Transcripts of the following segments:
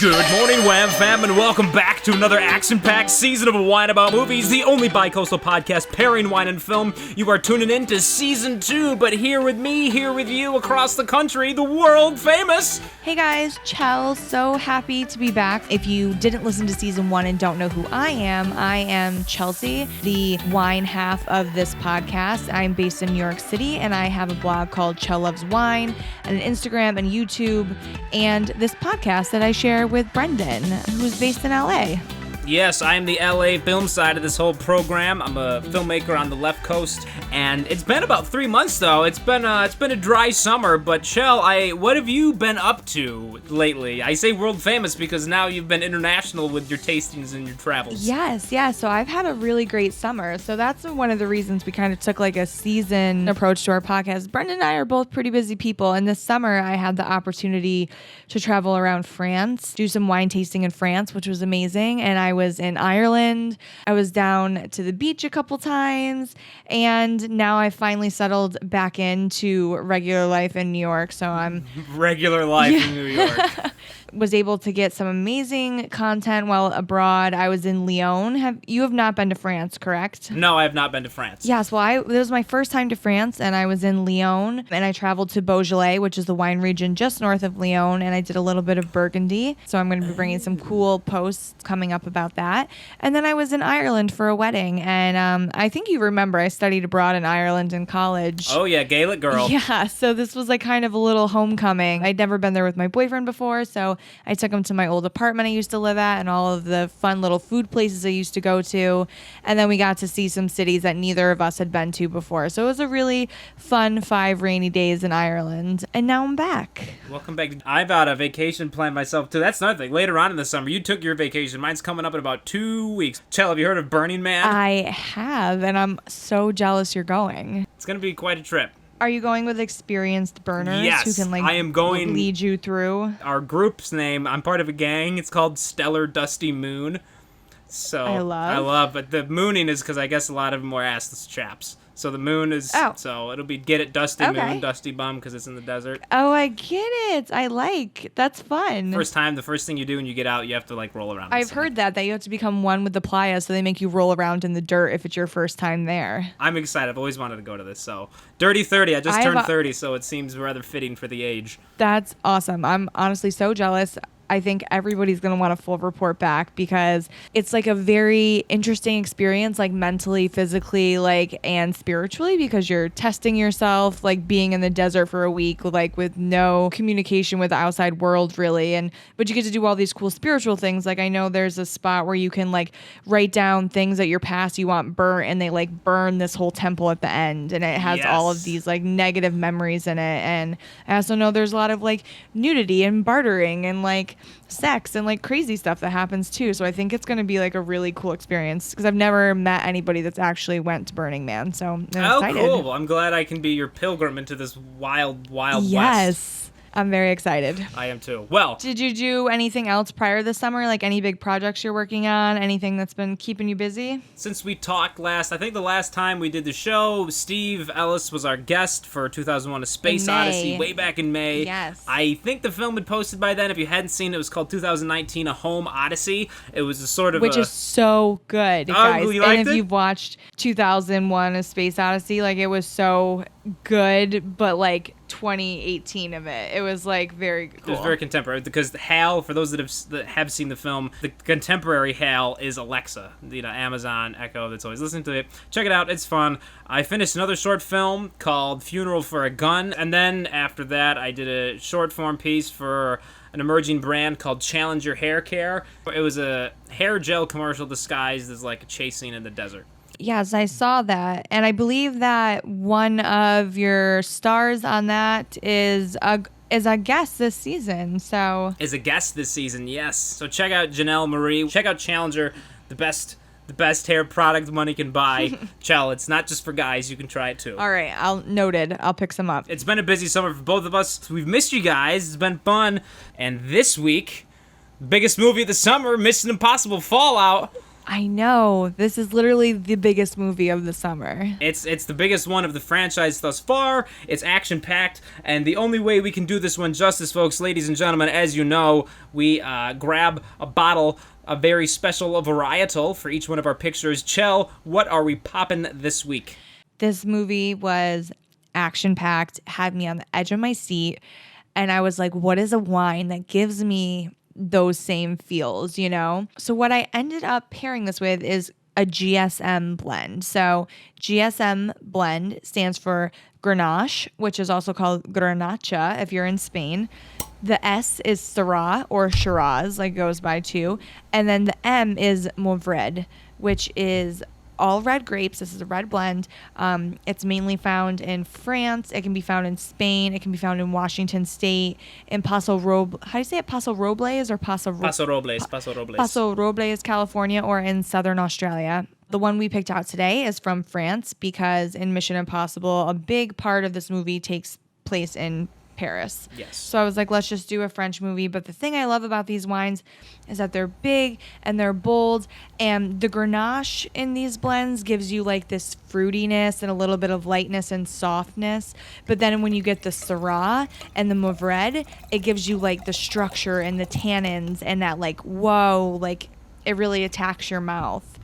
Good morning, Wham Fam, and welcome back to another action-packed season of Wine About Movies, the only bicoastal podcast pairing wine and film. You are tuning in to Season 2, but here with me, here with you, across the country, the world-famous... Hey guys, Chel, so happy to be back. If you didn't listen to Season 1 and don't know who I am Chelsea, the wine half of this podcast. I'm based in New York City, and I have a blog called Chel Loves Wine, and an Instagram and YouTube, and this podcast that I share with Brendan, who's based in LA. Yes, I'm the LA film side of this whole program. I'm a filmmaker on the left coast, and it's been about 3 months though. It's been a dry summer, but Chel, what have you been up to lately? I say world famous because now you've been international with your tastings and your travels. Yes, yeah. So I've had a really great summer. So that's one of the reasons we kind of took like a season approach to our podcast. Brendan and I are both pretty busy people, and this summer I had the opportunity to travel around France, do some wine tasting in France, which was amazing, and I was in Ireland. I was down to the beach a couple times, and now I finally settled back into regular life in New York. So I'm regular life in New York. Was able to get some amazing content while abroad. I was in Lyon. You have not been to France, correct? No, I have not been to France. Yes, well, it was my first time to France, and I was in Lyon, and I traveled to Beaujolais, which is the wine region just north of Lyon, and I did a little bit of Burgundy. So I'm going to be bringing some cool posts coming up about that. And then I was in Ireland for a wedding, and I think you remember I studied abroad in Ireland in college. Oh yeah, Gaelic girl. Yeah, so this was like kind of a little homecoming. I'd never been there with my boyfriend before, so I took him to my old apartment I used to live at and all of the fun little food places I used to go to. And then we got to see some cities that neither of us had been to before. So it was a really fun 5 rainy days in Ireland. And now I'm back. Welcome back. I've got a vacation planned myself too. That's another thing. Later on in the summer, you took your vacation. Mine's coming up in about 2 weeks. Chel, have you heard of Burning Man? I have, and I'm so jealous you're going. It's going to be quite a trip. Are you going with experienced burners Yes, who can I am going lead you through? Our group's name, I'm part of a gang. It's called Stellar Dusty Moon. So I love, but the mooning is because I guess a lot of them were assless chaps. So the moon is, so it'll be get it Dusty Moon, Dusty Bum because it's in the desert. Oh, I get it. That's fun. The first thing you do when you get out, you have to like roll around. I've heard that you have to become one with the playa, so they make you roll around in the dirt if it's your first time there. I'm excited. I've always wanted to go to this. So Dirty 30. I just turned 30, so it seems rather fitting for the age. That's awesome. I'm honestly so jealous. I think everybody's going to want a full report back because it's like a very interesting experience, like mentally, physically, like, and spiritually, because you're testing yourself, like being in the desert for a week, like with no communication with the outside world really. But you get to do all these cool spiritual things. Like I know there's a spot where you can like write down things that your past you want burnt, and they like burn this whole temple at the end, and it has all of these like negative memories in it. And I also know there's a lot of like nudity and bartering and like sex and like crazy stuff that happens too. So I think it's going to be like a really cool experience because I've never met anybody that's actually went to Burning Man. So I'm excited. Cool. I'm glad I can be your pilgrim into this wild west. Yes. I'm very excited. I am too. Well, did you do anything else prior this summer? Like any big projects you're working on? Anything that's been keeping you busy? Since we talked last, I think the last time we did the show, Steve Ellis was our guest for 2001: A Space Odyssey way back in May. Yes. I think the film had posted by then. If you hadn't seen it, it was called 2019: A Home Odyssey. It was a sort of which is so good, guys. You liked and if you've watched 2001: A Space Odyssey, like it was so good, but like 2018 of it was like very cool. It was very contemporary because Hal, for those that have seen the film, the contemporary Hal is Alexa, Amazon Echo that's always listening to it. Check it out, it's fun. I finished another short film called Funeral for a Gun, and then after that I did a short form piece for an emerging brand called Challenger Hair Care. It was a hair gel commercial disguised as like a chase scene in the desert. Yes, I saw that. And I believe that one of your stars on that is a guest this season. So is a guest this season, yes. So check out Janelle Marie. Check out Challenger, the best hair product money can buy. Chel, it's not just for guys. You can try it too. All right, I'll pick some up. It's been a busy summer for both of us. We've missed you guys. It's been fun. And this week, biggest movie of the summer, Mission Impossible Fallout. I know. This is literally the biggest movie of the summer. It's the biggest one of the franchise thus far. It's action-packed, and the only way we can do this one justice, folks, ladies and gentlemen, as you know, we grab a bottle, a very special varietal for each one of our pictures. Chel, what are we popping this week? This movie was action-packed, had me on the edge of my seat, and I was like, what is a wine that gives me those same feels, you know? So what I ended up pairing this with is a GSM blend. So GSM Blend stands for Grenache, which is also called Grenache if you're in Spain. The S is Syrah or Shiraz, like goes by too. And then the M is Mourvedre, which is all red grapes. This is a red blend. It's mainly found in France. It can be found in Spain. It can be found in Washington State. In Paso Robles. How do you say it? Paso Robles or Paso Robles? Paso Robles. Paso Robles, California, or in Southern Australia. The one we picked out today is from France because in Mission Impossible, a big part of this movie takes place in Paris. Yes. So I was like, let's just do a French movie. But the thing I love about these wines is that they're big and they're bold. And the Grenache in these blends gives you like this fruitiness and a little bit of lightness and softness. But then when you get the Syrah and the Mourvedre, it gives you like the structure and the tannins and that like, whoa, like it really attacks your mouth.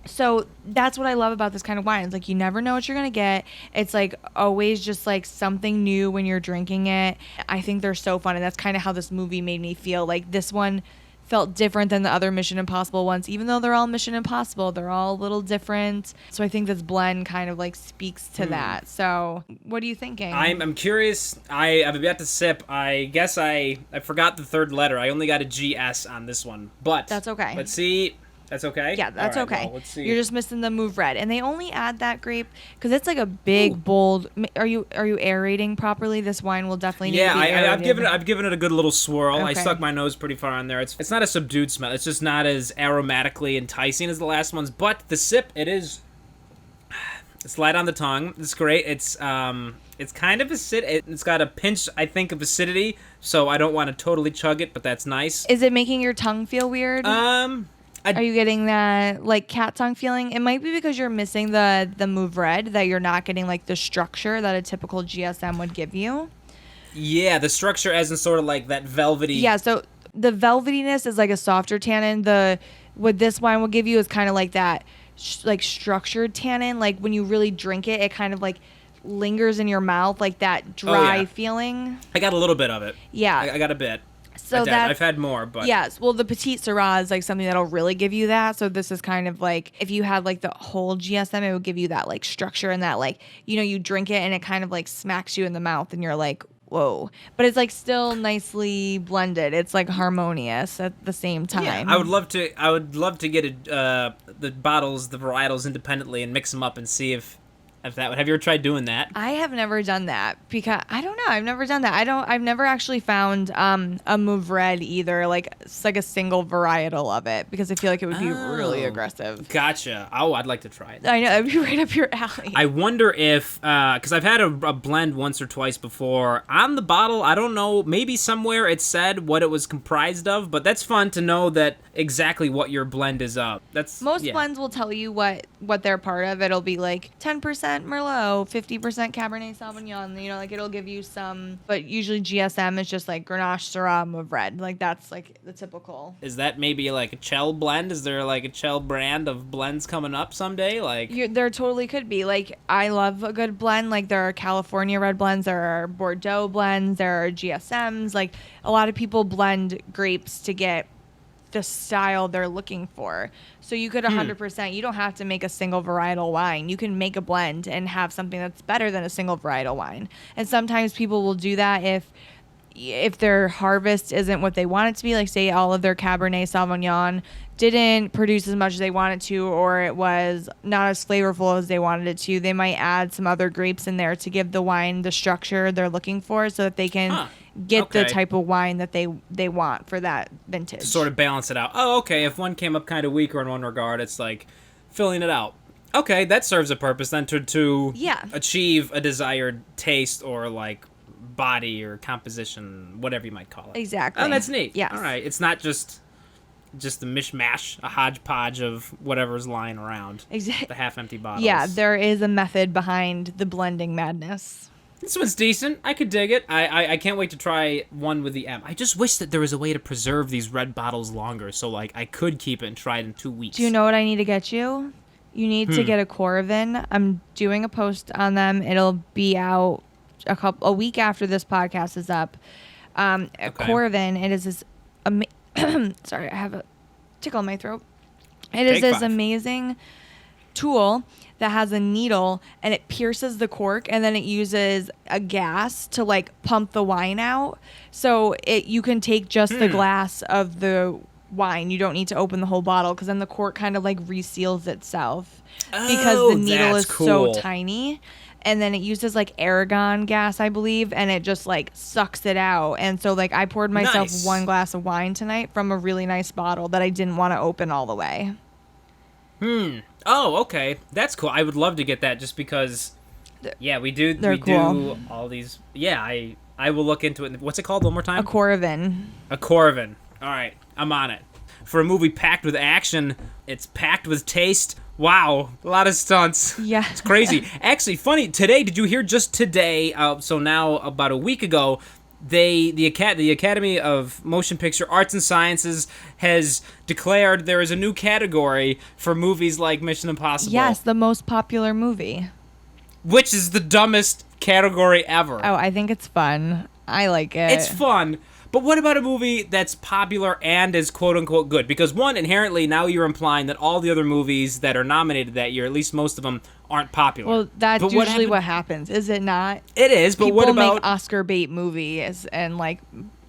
So that's what I love about this kind of wine. It's like you never know what you're going to get. It's like always just like something new when you're drinking it. I think they're so fun. And that's kind of how this movie made me feel. Like this one felt different than the other Mission Impossible ones. Even though they're all Mission Impossible, they're all a little different. So I think this blend kind of like speaks to that. So what are you thinking? I'm curious. I've about to sip. I guess I forgot the third letter. I only got a GS on this one. But that's okay. Let's see. That's okay? Yeah, that's all right, okay. Well, let's see. You're just missing the Mourvedre. And they only add that grape because it's like a big, bold... Are you aerating properly? This wine will definitely need to be aerated. I've given it a good little swirl. Okay. I stuck my nose pretty far on there. It's not a subdued smell. It's just not as aromatically enticing as the last ones. But the sip, it's light on the tongue. It's great. It's kind of acid. It's got a pinch, I think, of acidity. So I don't want to totally chug it, but that's nice. Is it making your tongue feel weird? Are you getting that like cat tongue feeling? It might be because you're missing the Mourvedre, that you're not getting like the structure that a typical GSM would give you. Yeah, the structure as in sort of like that velvety. Yeah, so the velvetiness is like a softer tannin. What this wine will give you is kind of like that like structured tannin. Like when you really drink it, it kind of like lingers in your mouth, like that dry feeling. I got a little bit of it. Yeah. I got a bit. So I've had more, but yes. Well, the Petite Syrah is like something that'll really give you that. So this is kind of like if you had like the whole GSM, it would give you that like structure and that like you drink it and it kind of like smacks you in the mouth and you're like whoa. But it's like still nicely blended. It's like harmonious at the same time. Yeah, I would love to get the bottles, the varietals independently and mix them up and see if that would. Have you ever tried doing that? I have never done that because I don't know. I've never done that. I've never actually found a Mourvedre either. Like it's like a single varietal of it because I feel like it would be really aggressive. Gotcha. Oh, I'd like to try it. I know it'd be right up your alley. I wonder if because I've had a blend once or twice before on the bottle. I don't know. Maybe somewhere it said what it was comprised of, but that's fun to know that exactly what your blend is of. Most blends will tell you what they're part of. It'll be like 10% Merlot, 50% Cabernet Sauvignon. Like it'll give you some, but usually GSM is just like Grenache, Syrah, Mourvedre. Like that's like the typical. Is that maybe like a Chel blend? Is there like a Chel brand of blends coming up someday? Like there totally could be. Like I love a good blend. Like there are California red blends, there are Bordeaux blends, there are GSMs. Like a lot of people blend grapes to get the style they're looking for. So you could 100%, you don't have to make a single varietal wine. You can make a blend and have something that's better than a single varietal wine. And sometimes people will do that if their harvest isn't what they want it to be. Like say all of their Cabernet Sauvignon didn't produce as much as they wanted to, or it was not as flavorful as they wanted it to. They might add some other grapes in there to give the wine the structure they're looking for so that they can get the type of wine that they want for that vintage. To sort of balance it out. Oh, okay. If one came up kind of weaker in one regard, it's like filling it out. Okay, that serves a purpose then to achieve a desired taste or like body or composition, whatever you might call it. Exactly. Oh, that's neat. Yes. All right. It's not just just a mishmash, a hodgepodge of whatever's lying around. Exactly. The half-empty bottles. Yeah, there is a method behind the blending madness. This one's decent. I could dig it. I can't wait to try one with the M. I just wish that there was a way to preserve these red bottles longer, so like I could keep it and try it in 2 weeks. Do you know what I need to get you? You need to get a Coravin. I'm doing a post on them. It'll be out a week after this podcast is up. Coravin, it is this sorry, I have a tickle in my throat. It is this amazing tool that has a needle and it pierces the cork, and then it uses a gas to like pump the wine out. So you can take just the glass of the wine. You don't need to open the whole bottle, because then the cork kind of like reseals itself because the needle is so tiny. And then it uses like argon gas, I believe, and it just like sucks it out. And so like I poured myself 1 glass of wine tonight from a really nice bottle that I didn't want to open all the way. Oh, okay. That's cool. I would love to get that, just because we do do all these. Yeah, I will look into it. What's it called one more time? A Coravin. A Coravin. All right, I'm on it. For a movie packed with action, it's packed with taste. Wow, a lot of stunts. Yeah. It's crazy. Actually, funny, today, did you hear just today, so now about a week ago, the Academy of Motion Picture Arts and Sciences has declared there is a new category for movies like Mission Impossible. Yes, the most popular movie. Which is the dumbest category ever. Oh, I think it's fun. I like it. It's fun. But what about a movie that's popular and is quote-unquote good? Because one, inherently, now you're implying that all the other movies that are nominated that year, at least most of them, aren't popular. Well, that's usually what happens, is it not? It is, but what about... People make Oscar bait movies, and like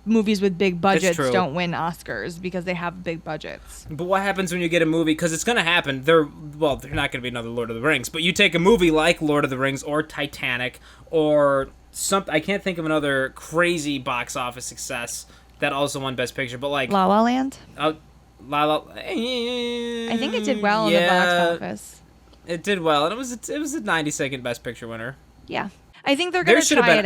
movies with big budgets don't win Oscars because they have big budgets. But what happens when you get a movie? Because it's going to happen. They're not going to be another Lord of the Rings, but you take a movie like Lord of the Rings or Titanic or... I can't think of another crazy box office success that also won Best Picture, but like La La Land. I think it did well in the box office. It did well, and it was a 90-second Best Picture winner. Yeah, I think they're gonna try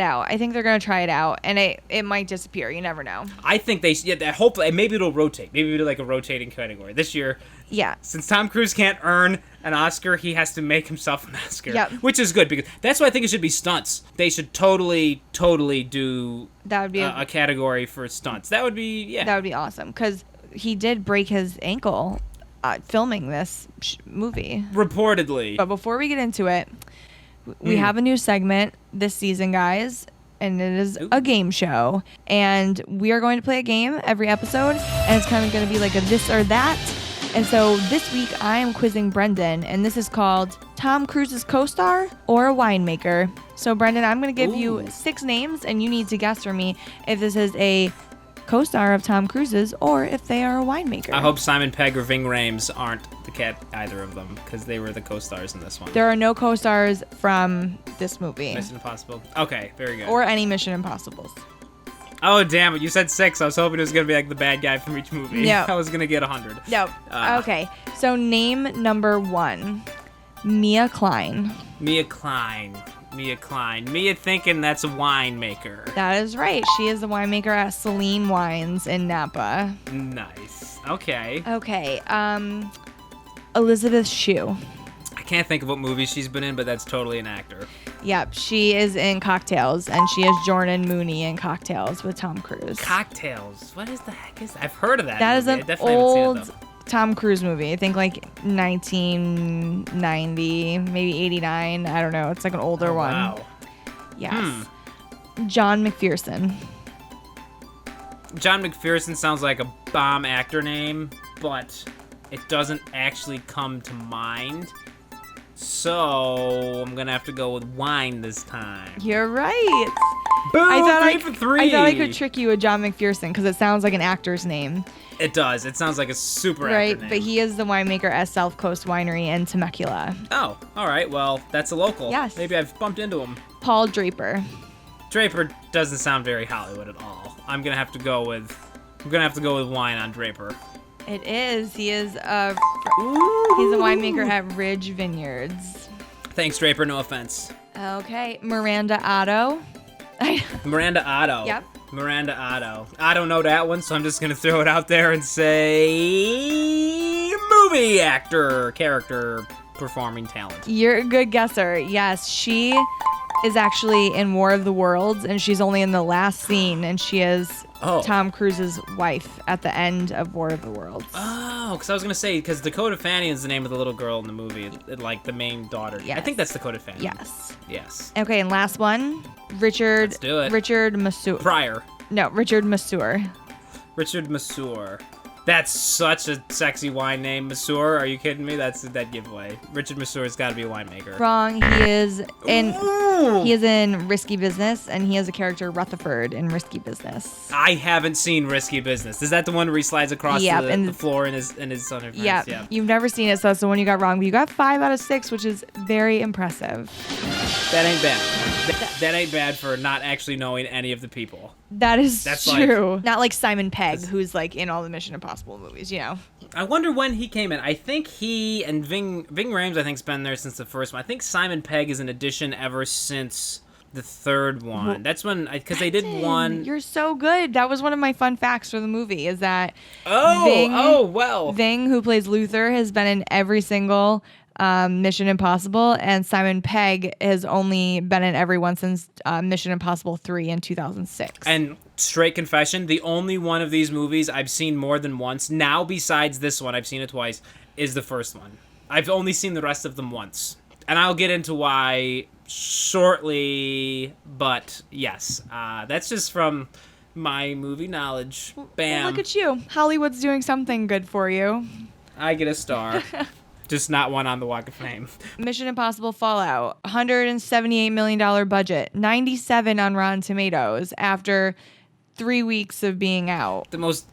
it out. And it might disappear. You never know. I think hopefully maybe it'll rotate. Maybe it'll do like a rotating category this year. Yeah. Since Tom Cruise can't earn an Oscar, he has to make himself an Oscar. Yep. Which is good, because that's why I think it should be stunts. They should totally do that would be a category for stunts. That would be That would be awesome, because he did break his ankle filming this movie. Reportedly. But before we get into it, we have a new segment this season, guys. And it is a game show. And we are going to play a game every episode. And it's kind of going to be like a this or that. And so this week I am quizzing Brendan, and this is called Tom Cruise's co-star or a winemaker. So Brendan, I'm going to give you 6 names, and you need to guess for me if this is a co-star of Tom Cruise's or if they are a winemaker. I hope Simon Pegg or Ving Rhames aren't either of them, because they were the co-stars in this one. There are no co-stars from this movie. Mission Impossible. Okay, very good. Or any Mission Impossibles. Oh, damn it. You said 6. I was hoping it was going to be like the bad guy from each movie. No. I was going to get 100. No. Okay. So name number 1. Mia Klein. Mia Klein. Mia thinking that's a winemaker. That is right. She is the winemaker at Celine Wines in Napa. Nice. Okay. Okay. Elizabeth Shue. I can't think of what movie she's been in, but that's totally an actor. Yep, she is in Cocktails, and she is Jordan Mooney in Cocktails with Tom Cruise. Cocktails? What is the heck is that? I've heard of that That movie. is an old Tom Cruise movie. I think like 1990, maybe 89. I don't know. It's like an older one. Wow. Yes. John McPherson. John McPherson sounds like a bomb actor name, but it doesn't actually come to mind. So I'm gonna have to go with wine this time. You're right. Boom! 3 for 3. I thought I could trick you with John McPherson because it sounds like an actor's name. It does. It sounds like a super actor right, name. but he is the winemaker at South Coast Winery in Temecula. Oh, all right. Well, that's a local. Yes. Maybe I've bumped into him. Paul Draper. Draper doesn't sound very Hollywood at all. I'm gonna have to go with wine on Draper. It is. He is he's a winemaker at Ridge Vineyards. Thanks, Draper. No offense. Okay, Miranda Otto. Miranda Otto. Yep. Miranda Otto. I don't know that one, so I'm just gonna throw it out there and say movie actor, character, performing talent. You're a good guesser. Yes, she is actually in War of the Worlds, and she's only in the last scene, and she is Tom Cruise's wife at the end of War of the Worlds. Oh, because I was gonna say, because Dakota Fanning is the name of the little girl in the movie, like the main daughter. Yes. I think that's Dakota Fanning. Yes. Okay, and last one, Richard. Let's do it. Richard Masur. Pryor. No, Richard Masur. Richard Masur. That's such a sexy wine name, Masur. Are you kidding me? That's that giveaway. Richard Masur's got to be a winemaker. Wrong. He is in Risky Business, and he has a character Rutherford in Risky Business. I haven't seen Risky Business. Is that the one where he slides across the floor in his son or friends? Yeah. You've never seen it, so that's the one you got wrong. But you got 5 out of 6, which is very impressive. That ain't bad. That ain't bad for not actually knowing any of the people. That's true. Not like Simon Pegg, who's like in all the Mission Impossible movies, you know. I wonder when he came in. I think he and Ving Rhames, I think, has been there since the first one. I think Simon Pegg is an addition ever since the third one. That's when, because they did one. You're so good. That was one of my fun facts for the movie, is that Ving, who plays Luther, has been in every single Mission Impossible, and Simon Pegg has only been in every one since Mission Impossible 3 in 2006. And straight confession, the only one of these movies I've seen more than once, now besides this one, I've seen it twice, is the first one. I've only seen the rest of them once. And I'll get into why shortly, but yes, that's just from my movie knowledge. Bam. Well, look at you. Hollywood's doing something good for you. I get a star. Just not one on the Walk of Fame. Mission Impossible Fallout, $178 million budget, 97 on Rotten Tomatoes after 3 weeks of being out.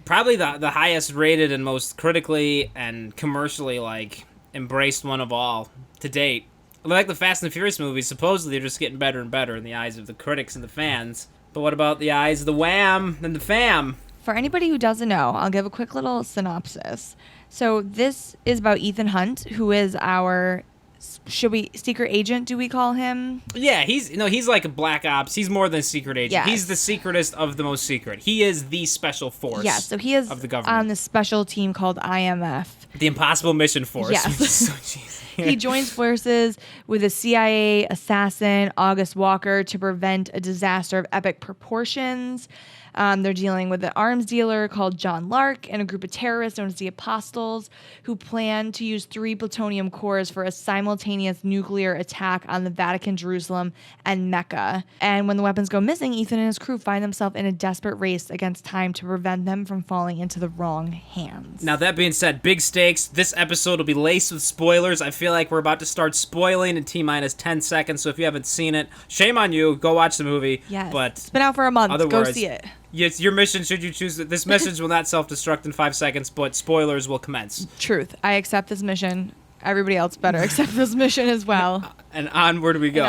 Probably the highest rated and most critically and commercially embraced one of all to date. Like the Fast and the Furious movies, supposedly they're just getting better and better in the eyes of the critics and the fans. But what about the eyes of the Wham and the fam? For anybody who doesn't know, I'll give a quick little synopsis. So this is about Ethan Hunt, who is our, secret agent, do we call him? Yeah, he's like a black ops. He's more than a secret agent. Yes. He's the secretest of the most secret. He is the special force. Yeah, so he is of the government. On the special team called IMF. The Impossible Mission Force. Yes. Which is so cheesy. He joins forces with a CIA assassin, August Walker, to prevent a disaster of epic proportions. They're dealing with an arms dealer called John Lark and a group of terrorists known as the Apostles, who plan to use 3 plutonium cores for a simultaneous nuclear attack on the Vatican, Jerusalem, and Mecca. And when the weapons go missing, Ethan and his crew find themselves in a desperate race against time to prevent them from falling into the wrong hands. Now, that being said, big stakes. This episode will be laced with spoilers. I feel like we're about to start spoiling in T-minus 10 seconds, so if you haven't seen it, shame on you. Go watch the movie. Yes. But it's been out for a month. Go see it. Yes, your mission, should you choose it. This message will not self-destruct in 5 seconds, but spoilers will commence. Truth. I accept this mission. Everybody else better accept this mission as well. And onward we go.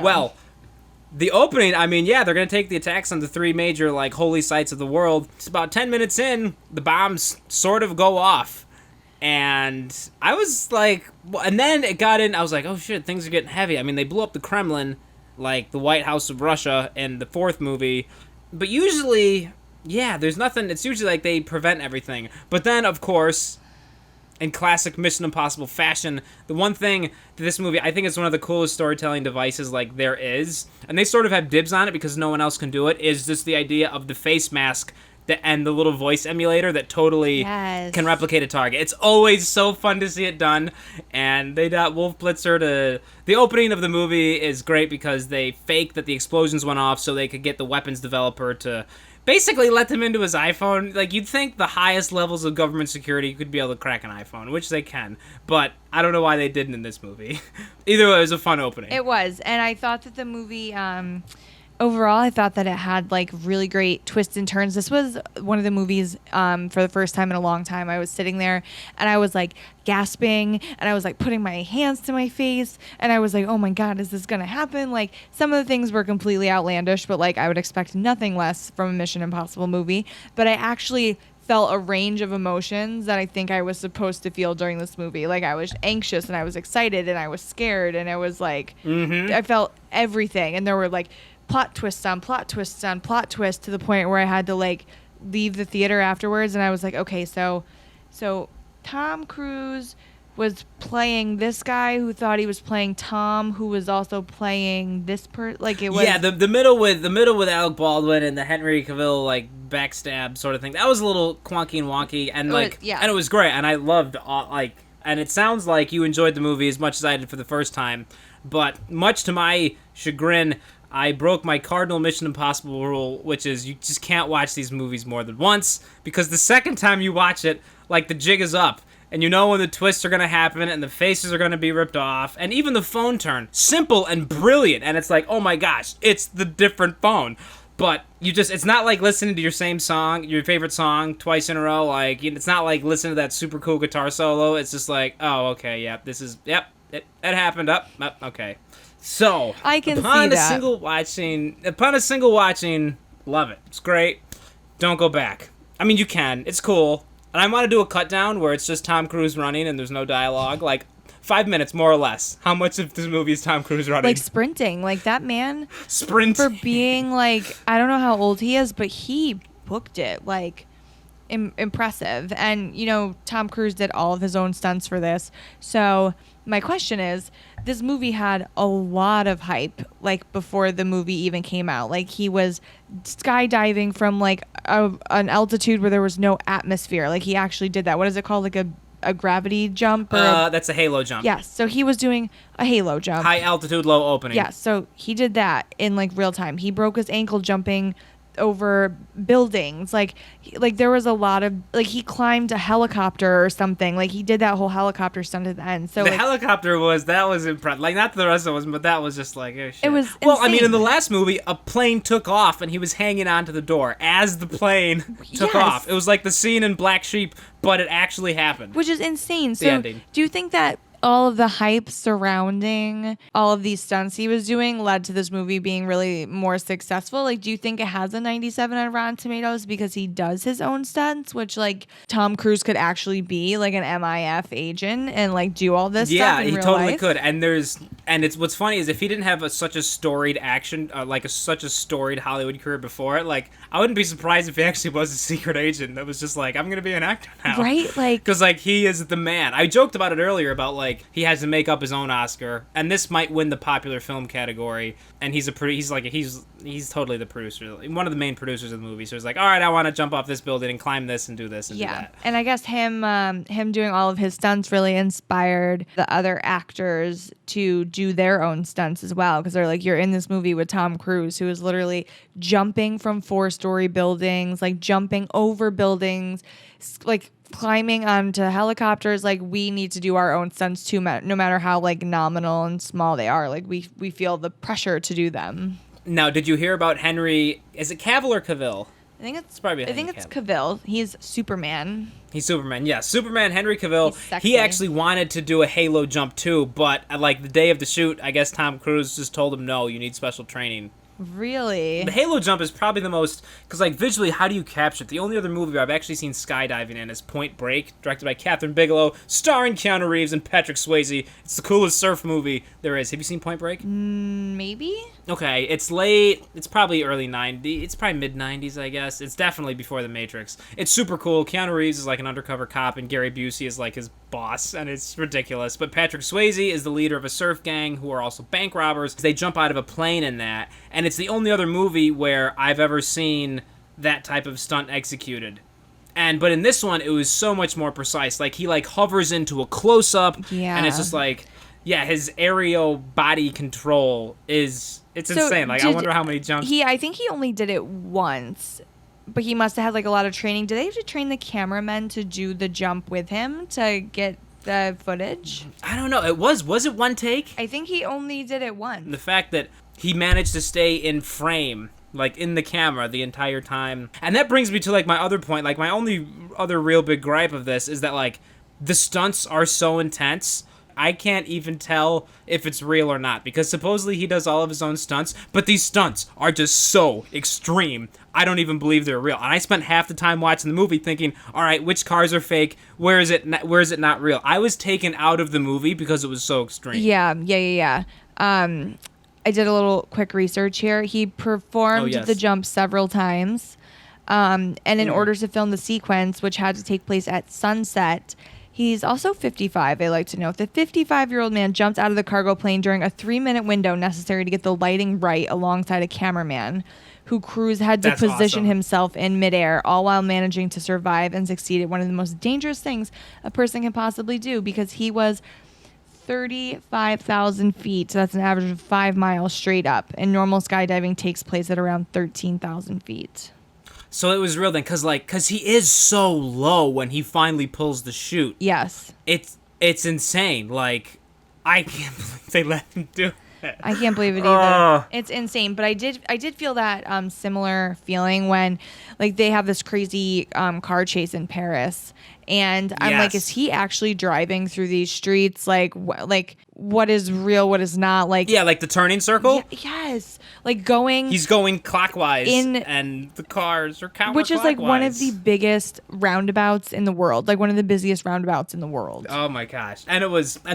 Well, the opening, I mean, yeah, they're going to take the attacks on the 3 major, holy sites of the world. It's about 10 minutes in, the bombs sort of go off. And I was like, and then it got in, I was like, oh shit, things are getting heavy. I mean, they blew up the Kremlin, like the White House of Russia in the 4th movie. But usually, yeah, there's nothing. It's usually like they prevent everything. But then, of course, in classic Mission Impossible fashion, the one thing to this movie, I think it's one of the coolest storytelling devices there is, and they sort of have dibs on it because no one else can do it, is just the idea of the face mask and the little voice emulator that totally can replicate a target. It's always so fun to see it done, and they got Wolf Blitzer to... The opening of the movie is great because they fake that the explosions went off so they could get the weapons developer to basically let them into his iPhone. You'd think the highest levels of government security could be able to crack an iPhone, which they can, but I don't know why they didn't in this movie. Either way, it was a fun opening. It was, and I thought that the movie... Overall, I thought that it had really great twists and turns. This was one of the movies for the first time in a long time. I was sitting there and I was gasping and I was putting my hands to my face and I was oh my God, is this going to happen? Some of the things were completely outlandish, but I would expect nothing less from a Mission Impossible movie. But I actually felt a range of emotions that I think I was supposed to feel during this movie. I was anxious and I was excited and I was scared and I was I felt everything. And there were plot twists on plot twists on plot twists to the point where I had to like leave the theater afterwards, and I was like, okay, so Tom Cruise was playing this guy who thought he was playing Tom, who was also playing this like it was. Yeah, the middle with Alec Baldwin and the Henry Cavill like backstab sort of thing. That was a little clunky and wonky, and and it was great, and I loved and it sounds like you enjoyed the movie as much as I did for the first time, but much to my chagrin, I broke my cardinal Mission Impossible rule, which is you just can't watch these movies more than once, because the second time you watch it, like, the jig is up, and you know when the twists are going to happen, and the faces are going to be ripped off, and even the phone turn, simple and brilliant, and it's like, oh my gosh, it's the different phone. But it's not like listening to your same song, your favorite song, twice in a row, like, it's not like listening to that super cool guitar solo, it's just like, oh, okay, it happened, okay. So, I can see that. Upon a single watching, love it. It's great. Don't go back. I mean, you can. It's cool. And I want to do a cut down where it's just Tom Cruise running and there's no dialogue. Like, 5 minutes, more or less. How much of this movie is Tom Cruise running? Like, sprinting. Like, that man... Sprinting. For being, like... I don't know how old he is, but he booked it. Like, impressive. And, you know, Tom Cruise did all of his own stunts for this. So... My question is, this movie had a lot of hype, like, before the movie even came out. Like, he was skydiving from, like, an altitude where there was no atmosphere. Like, he actually did that. What is it called? Like, a gravity jump? Or that's a halo jump. Yes. So he was doing a halo jump. High altitude, low opening. Yeah. So he did that in, like, real time. He broke his ankle jumping over buildings. Like there was a lot of, like, he climbed a helicopter or something. Like, he did that whole helicopter stunt at the end. So the like, helicopter was impressive. Like, not the rest of it, but that was just like, oh shit. It was well, insane. I mean, in the last movie, a plane took off and he was hanging onto the door as the plane took off. It was like the scene in Black Sheep, but it actually happened. Which is insane. The so ending. Do you think that all of the hype surrounding all of these stunts he was doing led to this movie being really more successful? Like, do you think it has a 97 on Rotten Tomatoes because he does his own stunts, which, like, Tom Cruise could actually be, like, an MIF agent and, like, do all this stuff in real life? Yeah, he totally could. And it's what's funny is if he didn't have such a storied such a storied Hollywood career before it, like, I wouldn't be surprised if he actually was a secret agent that was just like, I'm going to be an actor now. Right? Like, because, like, he is the man. I joked about it earlier about, like, he has to make up his own Oscar, and this might win the popular film category. And he's totally the producer, one of the main producers of the movie. So he's like, all right, I want to jump off this building and climb this and do this and do that. And I guess him doing all of his stunts really inspired the other actors to do their own stunts as well, because they're like, you're in this movie with Tom Cruise, who is literally jumping from 4-story buildings, like jumping over buildings, like climbing onto helicopters. Like, we need to do our own stunts too, no matter how, like, nominal and small they are. Like, we feel the pressure to do them. Now, did you hear about Henry? Is it Cavill or Cavill? I think it's Cavill. Cavill. He's Superman. He's Superman. Yeah, Superman. Henry Cavill. He's sexy. He actually wanted to do a Halo jump too, but like the day of the shoot, I guess Tom Cruise just told him, no, you need special training. Really? The Halo jump is probably the most, because, like, visually, how do you capture it? The only other movie I've actually seen skydiving in is Point Break, directed by Catherine Bigelow, starring Keanu Reeves and Patrick Swayze. It's the coolest surf movie there is. Have you seen Point Break? Maybe. Okay, it's late. It's probably early 90s. It's probably mid-90s, I guess. It's definitely before The Matrix. It's super cool. Keanu Reeves is like an undercover cop, and Gary Busey is like his boss, and it's ridiculous. But Patrick Swayze is the leader of a surf gang who are also bank robbers. They jump out of a plane in that, and it's the only other movie where I've ever seen that type of stunt executed. But in this one, it was so much more precise. Like, he, like, hovers into a close-up, and it's just like, yeah, his aerial body control is, it's insane. Like, I wonder how many jumps. I think he only did it once, but he must have had, like, a lot of training. Did they have to train the cameramen to do the jump with him to get the footage? I don't know. Was it one take? I think he only did it once. The fact that he managed to stay in frame, like, in the camera the entire time. And that brings me to, like, my other point. Like, my only other real big gripe of this is that, like, the stunts are so intense, I can't even tell if it's real or not, because supposedly he does all of his own stunts, but these stunts are just so extreme, I don't even believe they're real. And I spent half the time watching the movie thinking, all right, which cars are fake? Where is it not real? I was taken out of the movie because it was so extreme. Yeah. I did a little quick research here. He performed the jump several times. And in order to film the sequence, which had to take place at sunset, he's also 55. I like to note the 55-year-old man jumped out of the cargo plane during a 3-minute window necessary to get the lighting right alongside a cameraman who crews had to position himself in midair, all while managing to survive and succeed at one of the most dangerous things a person can possibly do, because he was 35,000 feet. So that's an average of 5 miles straight up. And normal skydiving takes place at around 13,000 feet. So it was real then, because he is so low when he finally pulls the chute. Yes. It's insane. Like, I can't believe they let him do it. I can't believe it either. It's insane. But I did feel that similar feeling when, like, they have this crazy car chase in Paris. And I'm like, is he actually driving through these streets? Like what is real, what is not? Like, yeah, like the turning circle. Yes, like going. He's going clockwise, and the cars are counterclockwise. Which is like one of the biggest roundabouts in the world, like one of the busiest roundabouts in the world. Oh my gosh! And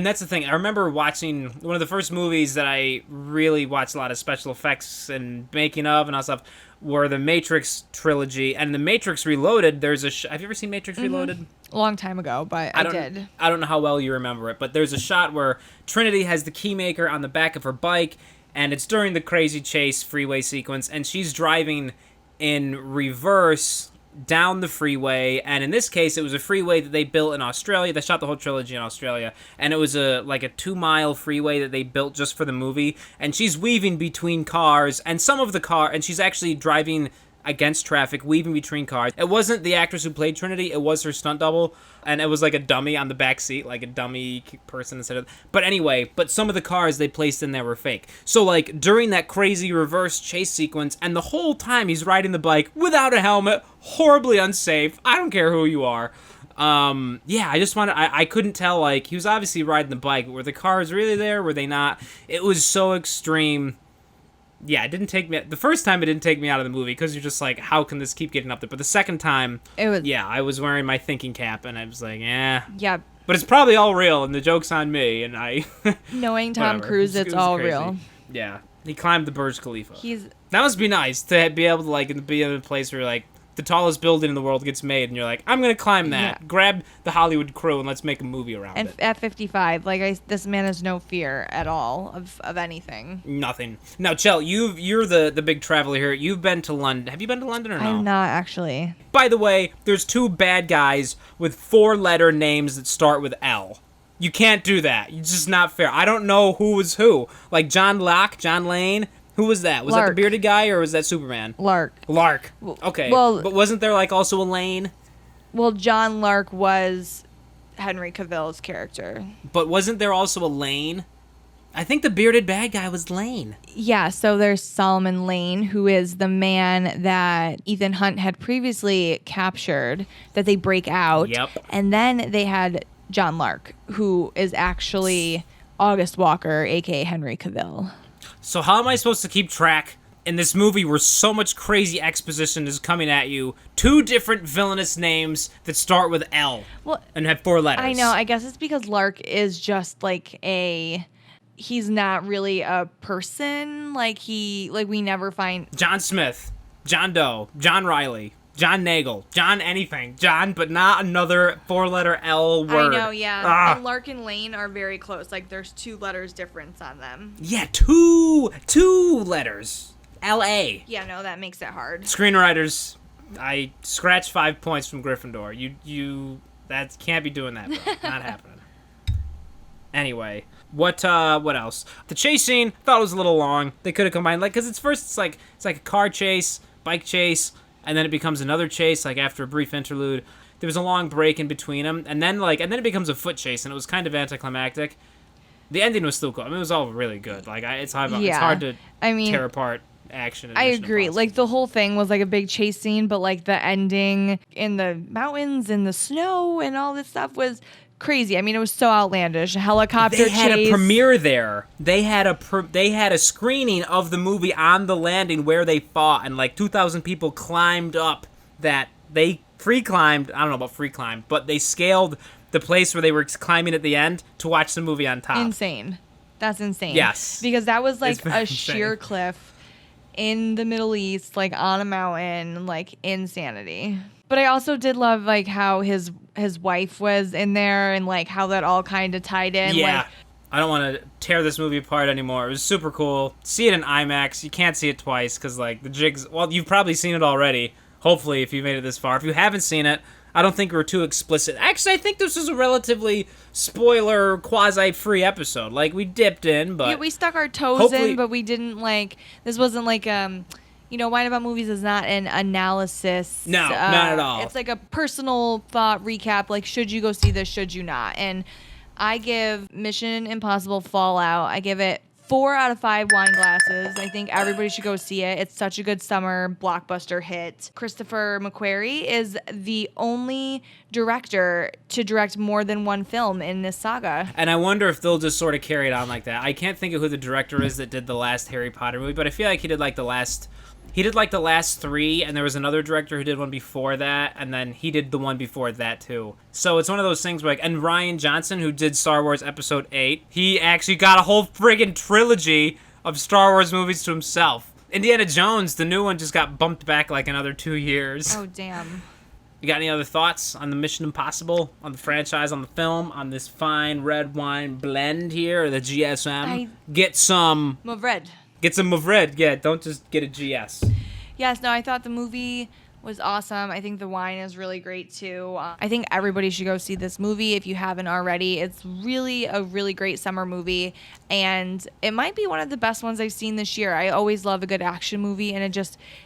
that's the thing. I remember watching one of the first movies that I really watched a lot of special effects and making of and all stuff. Were the Matrix trilogy and the Matrix Reloaded. There's have you ever seen Matrix Reloaded? A long time ago, but I did. I don't know how well you remember it, but there's a shot where Trinity has the keymaker on the back of her bike, and it's during the crazy chase freeway sequence, and she's driving in reverse down the freeway, and in this case it was a freeway that they built in Australia. They shot the whole trilogy in Australia, and it was a 2-mile freeway that they built just for the movie, and she's weaving between cars, and and she's actually driving against traffic, weaving between cars. It wasn't the actress who played Trinity, it was her stunt double, and it was like a dummy on the back seat, like a dummy person instead of... But anyway, some of the cars they placed in there were fake. So, like, during that crazy reverse chase sequence, and the whole time he's riding the bike without a helmet, horribly unsafe, I don't care who you are. I couldn't tell, like, he was obviously riding the bike, but were the cars really there? Were they not? It was so extreme. Yeah, it didn't take me... The first time it didn't take me out of the movie, because you're just like, how can this keep getting up there? But the second time, I was wearing my thinking cap, and I was like, Yeah. But it's probably all real, and the joke's on me, and I... Knowing Tom Cruise, it's all crazy. Real. Yeah. He climbed the Burj Khalifa. That must be nice, to be able to, like, be in a place where, like, the tallest building in the world gets made, and you're like, I'm going to climb that. Yeah. Grab the Hollywood crew, and let's make a movie around it. And at 55, this man has no fear at all of anything. Nothing. Now, Chel, you're the big traveler here. You've been to London. Have you been to London or no? I'm not, actually. By the way, there's 2 bad guys with 4-letter names that start with L. You can't do that. It's just not fair. I don't know who was who. Like John Locke, John Lane... Who was that? Was that the bearded guy, or was that Superman? Lark. Okay. Well, but wasn't there, like, also a Lane? Well, John Lark was Henry Cavill's character. But wasn't there also a Lane? I think the bearded bad guy was Lane. Yeah, so there's Solomon Lane, who is the man that Ethan Hunt had previously captured, that they break out. Yep. And then they had John Lark, who is actually August Walker, a.k.a. Henry Cavill. So how am I supposed to keep track in this movie where so much crazy exposition is coming at you? 2 different villainous names that start with L and have 4 letters. I know. I guess it's because Lark is just like he's not really a person. We never find... John Smith, John Doe, John Riley, John Nagle, John anything. John, but not another 4-letter L word. I know, yeah. And Lark and Lane are very close. Like, there's 2 letters difference on them. Yeah, two letters. L-A. Yeah, no, that makes it hard. Screenwriters, I scratched 5 points from Gryffindor. You that can't be doing that, bro. Not happening. Anyway, what else? The chase scene, thought it was a little long. They could have combined, like, because it's like a car chase, bike chase, and then it becomes another chase, like, after a brief interlude. There was a long break in between them, and then it becomes a foot chase, and it was kind of anticlimactic. The ending was still cool. I mean, it was all really good. Like, it's hard to tear apart action. I agree. Impossible. Like, the whole thing was like a big chase scene, but like the ending in the mountains and the snow and all this stuff was crazy. I mean, it was so outlandish. A helicopter chase. They had a premiere there. They had a screening of the movie on the landing where they fought, and like 2,000 people climbed up that they free climbed. I don't know about free climbed, but they scaled the place where they were climbing at the end to watch the movie on top. Insane. That's insane. Yes. Because that was like It's very a sheer insane. cliff in the Middle East, like on a mountain, like insanity. But I also did love like how his wife was in there and like how that all kind of tied in. Yeah. Like, I don't want to tear this movie apart anymore. It was super cool. See it in IMAX. You can't see it twice because, like, the jigs... Well, you've probably seen it already, hopefully, if you made it this far. If you haven't seen it, I don't think we're too explicit. Actually, I think this was a relatively spoiler, quasi-free episode. Like, we dipped in, but... yeah, we stuck our toes hopefully- in, but we didn't, like... This wasn't, like, Wine About Movies is not an analysis. No, not at all. It's like a personal thought recap, like, should you go see this, should you not? And I give Mission Impossible Fallout, I give it 4 out of 5 wine glasses. I think everybody should go see it. It's such a good summer blockbuster hit. Christopher McQuarrie is the only director to direct more than one film in this saga. And I wonder if they'll just sort of carry it on like that. I can't think of who the director is that did the last Harry Potter movie, but I feel like he did like the last 3, and there was another director who did one before that, and then he did the one before that too. So it's one of those things where, like, and Rian Johnson, who did Star Wars Episode 8, he actually got a whole friggin' trilogy of Star Wars movies to himself. Indiana Jones, the new one, just got bumped back like another 2 years. Oh, damn. You got any other thoughts on the Mission Impossible, on the franchise, on the film, on this fine red wine blend here, or the GSM? Get some Mourvedre. Mourvedre. Yeah, don't just get a GS. Yes, no, I thought the movie was awesome. I think the wine is really great too. I think everybody should go see this movie if you haven't already. It's really a really great summer movie, and it might be one of the best ones I've seen this year. I always love a good action movie, and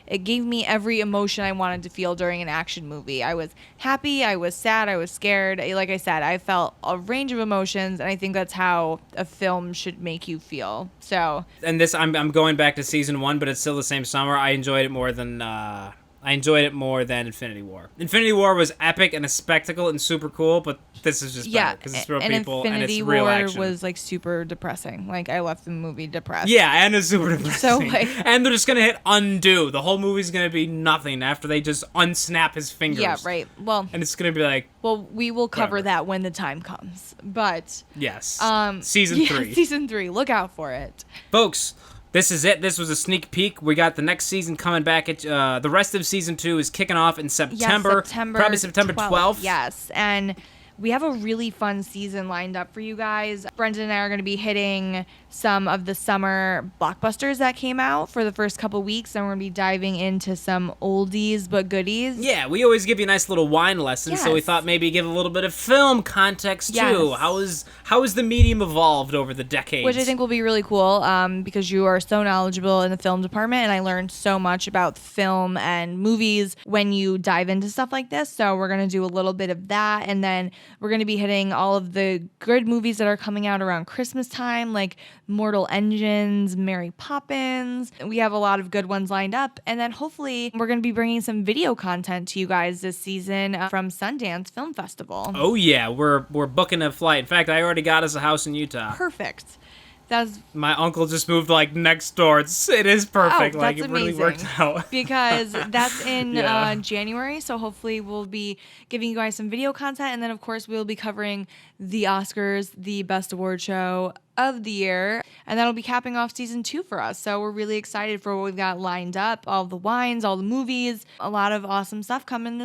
it gave me every emotion I wanted to feel during an action movie. I was happy, I was sad, I was scared. Like I said, I felt a range of emotions, and I think that's how a film should make you feel. So, And this, I'm going back to season 1, but it's still the same summer. I enjoyed it more than Infinity War. Infinity War was epic and a spectacle and super cool, but this is just better because it's real people and it's real action. Infinity War was like super depressing. Like I left the movie depressed. Yeah, and it's super depressing. So, like, and they're just gonna hit undo. The whole movie's gonna be nothing after they just unsnap his fingers. Yeah, right. Well, and it's gonna be like, well, we will cover whatever. that when the time comes. But yes, season 3. Look out for it, folks. This is it. This was a sneak peek. We got the next season coming back. The rest of season 2 is kicking off in September. Yes, September, probably September 12th. Yes, and we have a really fun season lined up for you guys. Brendan and I are going to be hitting some of the summer blockbusters that came out for the first couple weeks, and we're going to be diving into some oldies but goodies. Yeah, we always give you a nice little wine lesson, so we Yes. thought maybe give a little bit of film context too. Yes. How has the medium evolved over the decades? Which I think will be really cool because you are so knowledgeable in the film department, and I learned so much about film and movies when you dive into stuff like this. So we're going to do a little bit of that, and then we're going to be hitting all of the good movies that are coming out around Christmas time, like Mortal Engines, Mary Poppins. We have a lot of good ones lined up, and then hopefully we're going to be bringing some video content to you guys this season from Sundance Film Festival. Oh yeah, we're booking a flight. In fact, I already got us a house in Utah. Perfect. That's My uncle just moved like next door. It is perfect. Oh, like that's it really amazing. worked out. because that's in Yeah. January, so hopefully we'll be giving you guys some video content, and then of course we'll be covering the Oscars, the best award show of the year, and that'll be capping off season 2 for us. So we're really excited for what we've got lined up, all the wines, all the movies, a lot of awesome stuff coming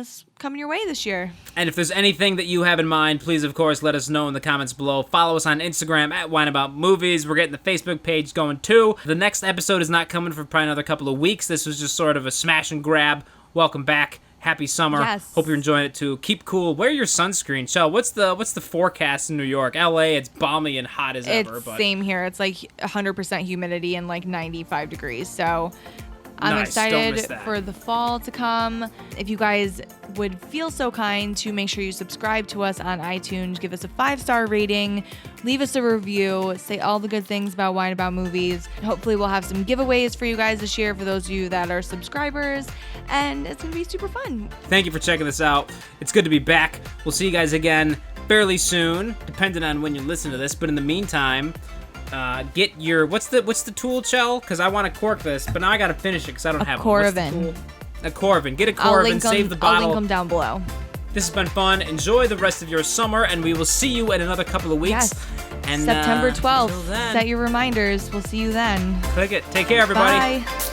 your way this year. And if there's anything that you have in mind, please, of course, let us know in the comments below. Follow us on Instagram at WineAboutMovies. We're getting the Facebook page going, too. The next episode is not coming for probably another couple of weeks. This was just sort of a smash and grab. Welcome back. Happy summer. Yes. Hope you're enjoying it, too. Keep cool. Wear your sunscreen. Chel, what's the forecast in New York? L.A., it's balmy and hot as ever. It's But same here. It's like 100% humidity and like 95 degrees. So I'm Nice. Don't miss excited that. for the fall to come. If you guys would feel so kind to make sure you subscribe to us on iTunes, give us a 5-star rating, leave us a review, say all the good things about Wine About Movies. Hopefully we'll have some giveaways for you guys this year for those of you that are subscribers, and it's going to be super fun. Thank you for checking this out. It's good to be back. We'll see you guys again fairly soon, depending on when you listen to this. But in the meantime, get your what's the tool, Chel? Because I want to cork this, but now I got to finish it because I don't have one. What's the Corvin. tool? A Corvin. Get a I'll Corvin. link Save the them. I'll bottle. link them down below. This has been fun. Enjoy the rest of your summer, and we will see you in another couple of weeks. Yes. And September until 12th. then, Set your reminders. We'll see you then. click it. Take care, everybody. Bye.